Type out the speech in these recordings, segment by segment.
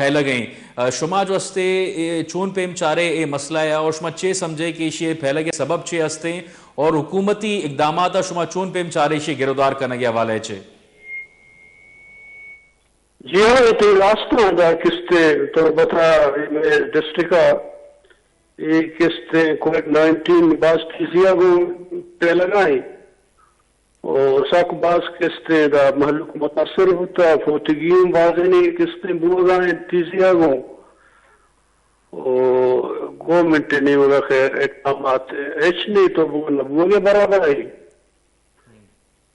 پھیل گئیں شما جو ہستے چون پیم چارے اے مسئلہ ہے اور شما چے سمجھے کہ یہ پھیل گئے سبب چے ہستے اور حکومتی اقدامات شما چون پیم چارے یہ گرودار کرنے گیا والے چھے؟ جی ہاں یہ تو راستہ دا کستے تو بتا ڈسٹرکا یہ کستے کووڈ-19 باز تیزیا گو پہ لگائیں اور ساک باز کستے دا محلق متاثر ہوتا فوتگیم بازنی کستے بوگائیں تیزیا گو اور گورنمنٹ نہیں ہوگا خیر اقدامات ایچ نہیں تو بوگے برابر آئی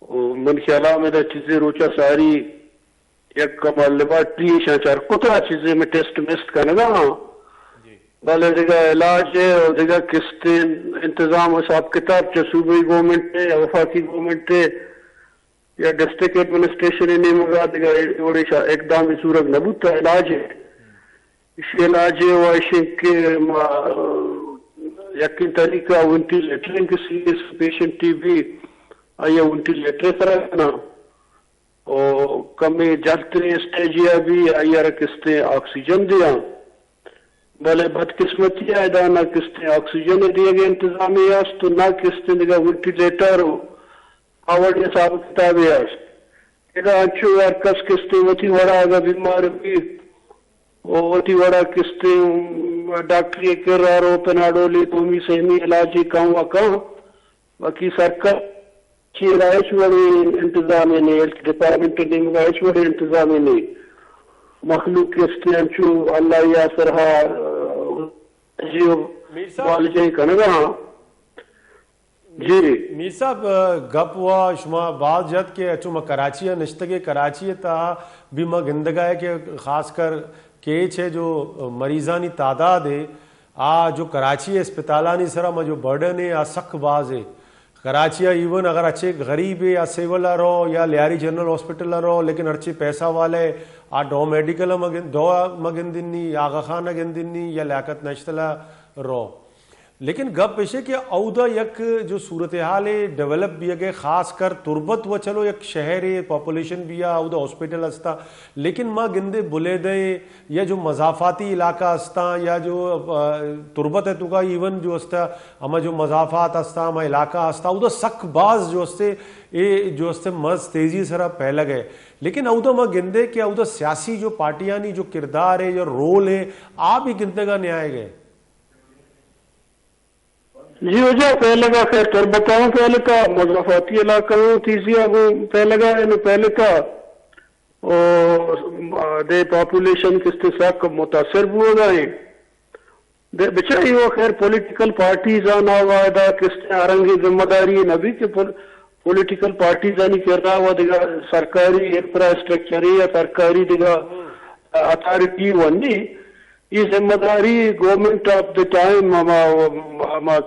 اور من خیالہ میں دا چیزیں روچا ساری یک کمال لیبارٹری شانچار کتا چیزیں میں ٹیسٹ مسٹ کرنے گا بلے دیگا علاج ہے اور دیگا کستے انتظام حساب کتاب چاہ صوبائی گورنمنٹ ہے یا وفاقی گورنمنٹ ہے یا ڈسٹرکٹ ایڈمنسٹریشن نہیں مگا دیگا اقدامی صورت نبوتا علاج ہے اس علاج ہے وہ ایشن کے یقین طریقہ وینٹیلیٹرنگ کے سیریس پیشنٹ ٹی بی آیا وینٹیلیٹر کرنا اور کمی جلتے اسٹیجیا بھی آیا رکھتے آکسیجن دیا بلے بد قسمتی آئے نہ کستے آکسیجن دیے گئے انتظامی آس تو نہ کستے دیگا وینٹیلیٹر ہو آوڑ حساب کتابی آس اگا انچو ارکس کستے وطی وڑا آگا بیمار بھی وطی وڑا کستے ڈاکٹری کر رہا رو پناڈولی تومی سہمی علاجی کام وکاں باقی سرکار چیز آئیش وڑی انتظامی نہیں ہیلتھ ڈپارٹمنٹ نہیں آئیش وڑی انتظامی نہیں مخلوق کستے انچو اللہ یا سرہا جیو والجیں کنگا ہاں جی میر صاحب گپ ہوا شما بعض جد کہ اچھو ما کراچی نشتگے کراچی تا بھی ما گندگا ہے کہ خاص کر کیچ ہے جو مریضانی تعداد ہے جو کراچی اسپتالانی سرا ما جو برڈن ہے سخ باز ہے کراچی ایون اگر اچھے غریب ہے یا سیول رہو یا لیاری جنرل ہاسپٹل رہو لیکن اچھے پیسہ والے ڈو میڈیکل دو مگندنی یا آغا خانہ گندنی یا لیاقت نشتلا رو لیکن گپ پیشے کہ اودا یک جو صورتحال ڈیولپ بھی ہے خاص کر تربت و چلو یک شہر ہے پاپولیشن بھی ہے اودا ہاسپٹل ہستا لیکن ماں گندے بلے دے یا جو مضافاتی علاقہ ہستا یا جو تربت ہے تو کا ایون جو ہستا ہما جو مضافات ہستا ہما علاقہ ہستا اودا سک باز جو ہستے جو ہستے مرض تیزی سرا پہلے گئے لیکن اودا ماں گندے کہ اودا سیاسی جو پارٹیانی جو کردار ہے یا رول ہے آپ ہی گندے گا نیائے گئے جی ہو جا پہلے کا خیر تر بتاؤں پہلے کا مضافاتی علاقہ تیزیا وہ پہلے کا پہلے کا اور دے پاپولیشن کس طرح کا متاثر بھی ہو گئے بچائی وہ خیر پولیٹیکل پارٹیز آنا ہوا دا کس طرح آرنگی ذمہ داری نبی کہ پولیٹیکل پارٹیز آنی کر رہا ہوا دیگا سرکاری انفراسٹرکچری یا سرکاری دیگا اتھارٹی ونی یہ ذمہ داری گورنمنٹ آف دا ٹائم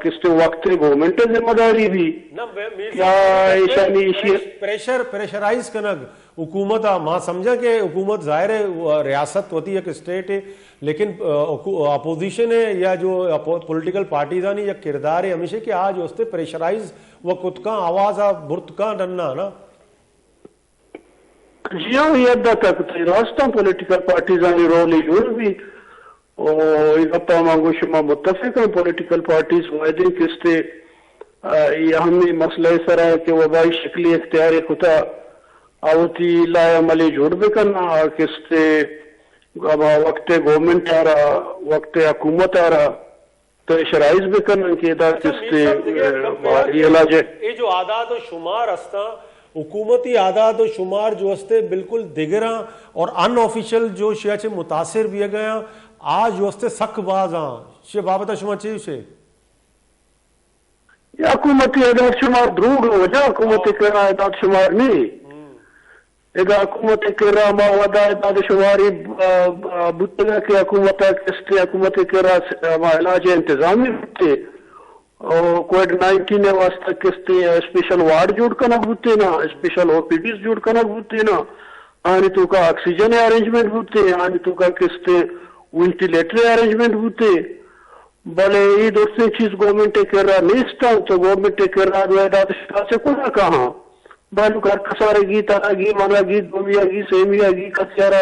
کس وقت گورنمنٹ ذمہ داری بھی پریشرائز کنگ حکومت ماں سمجھا کہ حکومت ظاہر ہے ریاست ہوتی ہے ایک اسٹیٹ ہے لیکن اپوزیشن ہے یا جو پولیٹیکل پارٹیز آنی یا کردار ہے ہمیشہ کہ آج ہوستے پریشرائز وہ خود کا آواز برت کا ڈننا نا جی ہاں یہ ادھا تک راستہ پولیٹیکل پارٹیز آنی رول جوڑ بھی اور اپا مانگو شما متفق ہیں پولیٹیکل پارٹیز وائدیں کستے یہ ہمیں مسئلہ سرا ہے کہ وبائی شکلی اختیار خطا آوتی لائے عملی جوڑ بھی کرنا کستے وقت گورنمنٹ آ رہا وقت حکومت آ رہا تو شرائز بھی کرنا کہ دا کستے یہ علاج ہے یہ جو عادات و شمار ہستا حکومتی عادات و شمار جو ہستے بالکل دیگراں اور ان آفیشل جو شیعہ متاثر بھی گیا آج جو ہستے سک باز ہاں شیعہ بابتا شما چاہیے سے یہ حکومتی عادات شمار دروگ ہو جا حکومتی کرا عادات شمار نہیں اگر حکومتی کرا ماودا عادات شماری بطنہ کی حکومتی کرا علاج انتظامی ہوتے کووڈ-19 واسطہ کستے اسپیشل وارڈ جوڑ کرنا ہوتے نا اسپیشل او پی ڈیز جوڑ کرنا ہوتے نا آنی تو کا آکسیجن ارینجمنٹ ہوتے آنی تو کا کستے وینٹیلیٹر ارینجمنٹ ہوتے بلے یہ دوسری چیز گورنمنٹ کر رہا نہیں تو گورنمنٹ کر رہا جو عداد شکا سے کنا کہاں بالو گھر کسارے گی تارا گی مانا گی دومیا گی سیمیا گی کسیارا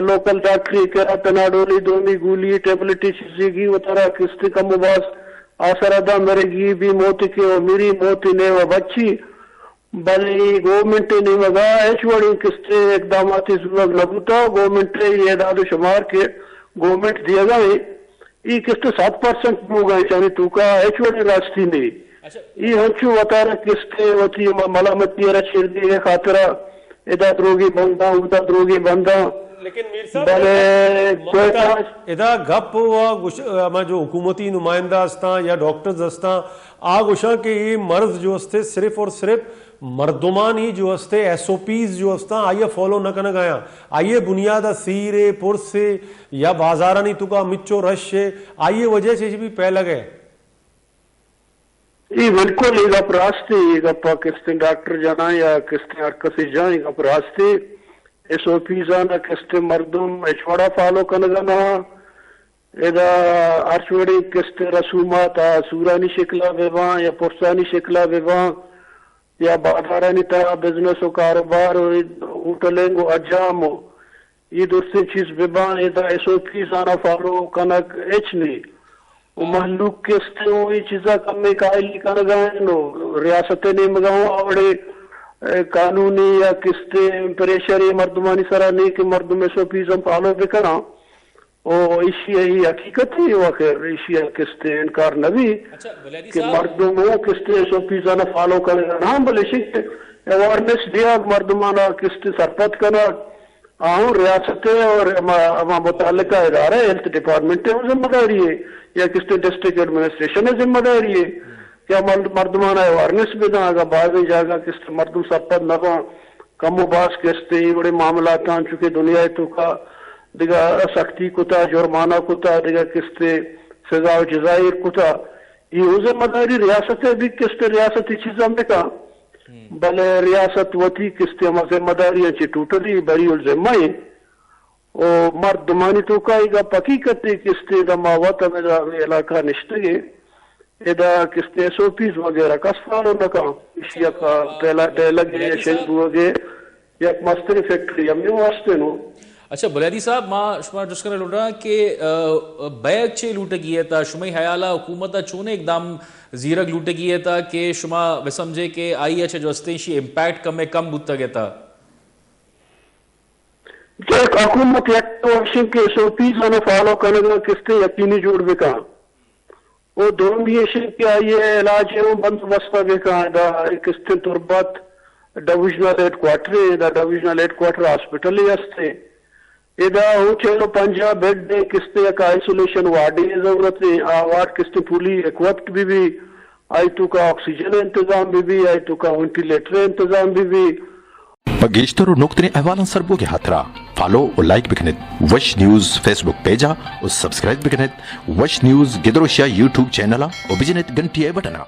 local doctor kera tanadoli domi guli tablet chizigi watara kiste kamubas asarada meregi bi moti ke o miri moti ne wa bachchi bali government ne maga eshwadi kiste ekdamati zulm laguta government ye dadu shumar ke government diyega ye kiste 7% hoga yani tuka eshwadi rasti ne یہ ہنچو وطارہ کستے وطی ملامتی رچیر دیئے خاطرہ ادا دروگی بندہ ادا دروگی بندہ لیکن میر صاحب ادا گپ ہوا جو حکومتی نمائندہ ہستاں یا ڈاکٹرز ہستاں آگوشاں کہ یہ مرض جو ہستے صرف اور صرف مردمان ہی جو ہستے ایس او پیز جو ہستاں آئیے فالو نہ کرنا گیا آئیے بنیادہ سیرے پرسے یا بازارانی تو کا مچو رش ہے آئیے وجہ سے بھی پہ لگے یہ بالکل ایک اپراستے ایک اپا کستے ڈاکٹر جانا یا کستے ارکسی جانا ایک اپراستے ایس او پی جانا کستے مردم اچھوڑا فالو کنگانا ایدہ ارچوڑی کستے رسومات سورانی شکلہ بیوان یا پرسانی شکلہ بیوان یا بادارانی طرح بزنس و کاروبار ہوٹلنگ و اجام یہ دوسری چیز بیوان ایدہ ایس او پی جانا فالو کنگ ایچ نہیں محلوق کستے ہوئی چیزا کمی قائلی کنگائنو ریاستیں نہیں مگاؤں آوڑے قانونی یا کستے پریشری مردمانی سرا نہیں کہ مردم ایسو پیزم پالو بکنا او ایشی ہی حقیقت ہی وخیر ایشی کستے انکار نبی کہ مردم ہو کستے ایسو پیزانا فالو کنگا ہاں بلے شکتے اوارنس دیا مردمانا کستے سرپت کنا آؤں ریاستیں اور متعلقہ ادارہ ہیلتھ ڈپارٹمنٹ ہے ذمہ داری ہے یا کس ڈسٹرکٹ ایڈمنسٹریشن ہے ذمہ داری ہے کیا مردمانہ اوارنس بھی نہ آگا بعض جاگا کس مردم سپت نہ کم و باس کستے بڑے معاملات ہیں چونکہ دنیا تو کا دیگا سختی کتا جرمانہ کتا دیگا کستے سزا و جزائر کتا یہ ذمہ داری ریاستیں بھی کستے ریاستی چیزاں میں کا بلے ریاست وطی کستے ہم ذمہ داریاں چی ٹوٹلی بری الزمہ ہے اور مردمانی تو کائی گا پکیقت کستے دا ماوتا میں دا علاقہ نشتگے ادا کستے ایس او پیز وغیرہ کس فالو نکا اشیاء کا ٹیلگے شنگو وغیرہ یا مستری فیکٹری ہم نے واسطے نو اچھا بلیادی صاحب ما شما جس کرنے لوٹ رہا کہ بیگ چھے لوٹے گئے تا شمائی حیالہ حکومتا چونے اقدام زیرک لوٹے گئے تا کہ شما وسمجھے کہ آئی اچھے جو استینشی امپیکٹ کم بودتا گئے تا ایک حکومت ایکٹوشن کے سو پیزانا فالو کرنے گا کستے یقینی جوڑ بکا وہ دون بھی ایشن کے آئیے علاج ہے وہ بند وسطہ بکا دا کستے تربت ڈویژنل ہیڈ کوارٹر دا ڈویژنل ہیڈ کوارٹر ہاسپٹل ہی ہستے ادا ہو چلو 50 بیڈ دے کستے ایک آئسولیشن وارڈی ضرورت ہے وارڈ کستے پولی ایک وقت بھی آئی تو کا آکسیجن انتظام بھی آئی تو کا وینٹیلیٹر انتظام بھی پگیشتر نقطنے احوالان سربو کے ہاتھرا فالو اور لائک بکنت وش نیوز فیس بک پیجا اور سبسکرائب بکنت وش نیوز گدروشیا یوٹیوب چینلا اور بجنت گھنٹی بٹنا